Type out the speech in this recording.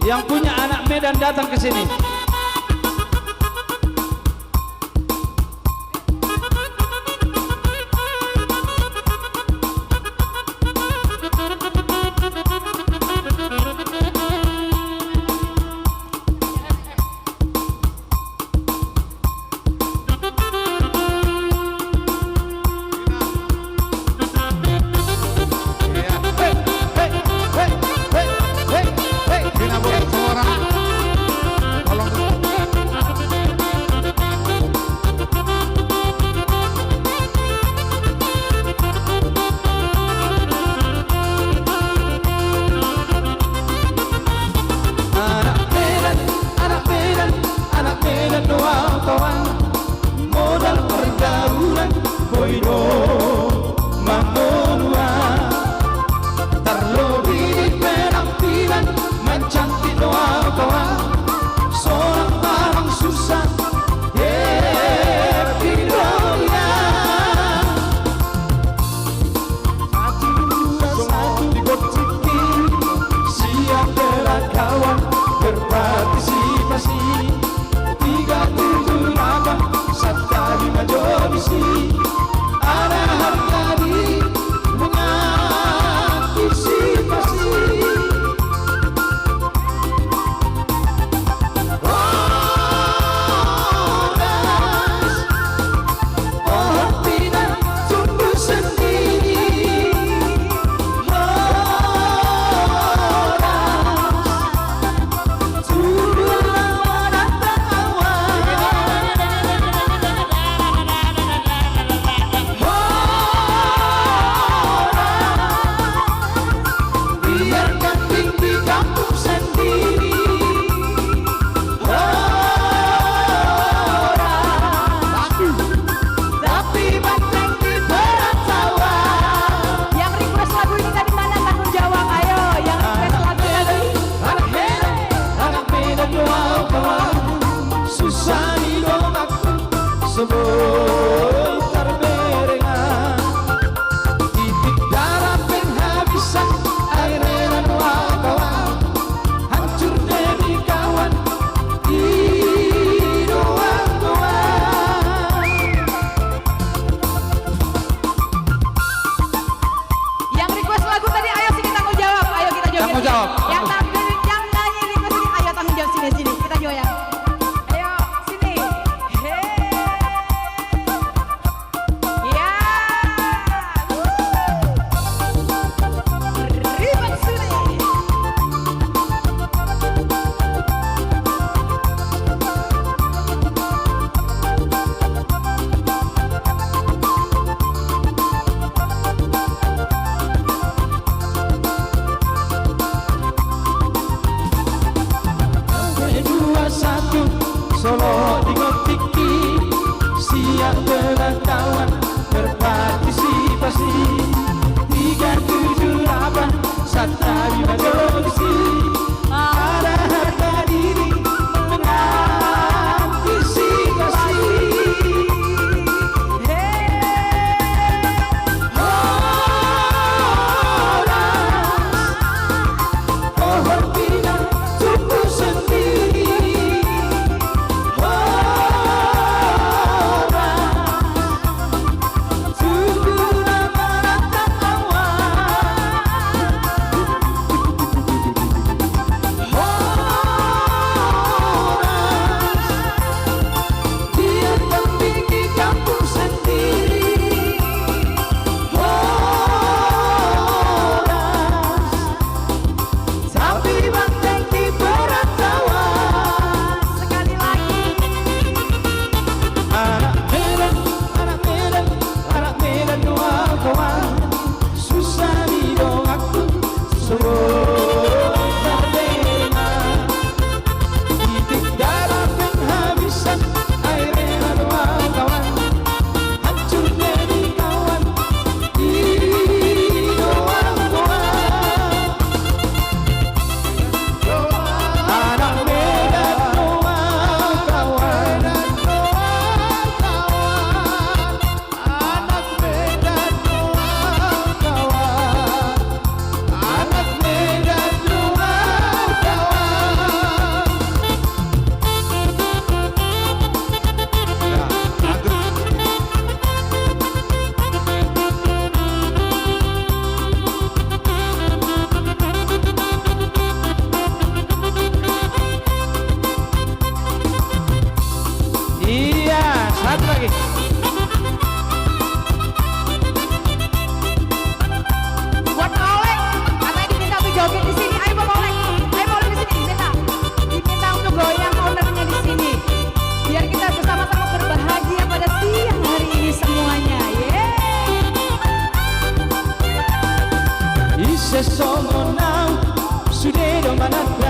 Yang punya anak Medan datang ke sini. Modal pergaulan Boydo Manonua, terlebih di penampilan mencantik doa kawan. Seorang barang susah happy dunia. Satu gocek kiri, siap gerak kawan berpartisipasi. 37 Sabta di Majorisi ada harga di mengantisipasi. Rodas pohon pinang tumbuh sendiri. Rodas tumbuh datang awal. Biarkan tinggi kampung sendiri. Tapi banteng di perantauan. Yang request lagu ini tadi mana tanggung jawab? Ayo, yang request lagu tadi. Anak Medan doa kawan, susah didoaku sebentar berengan. Titik darah penghabisan air dan doa kawan, hancur demi kawan di doa-doa. Yang request lagu tadi, ayo sini tanggung jawab. Ayo kita joget. Tanggung jawab. Yang tampil, yang nyanyi request ini, ayo tanggung jawab sini. Kita joget. Ayo sini. Hey. Ya. Ribet sini. amanatku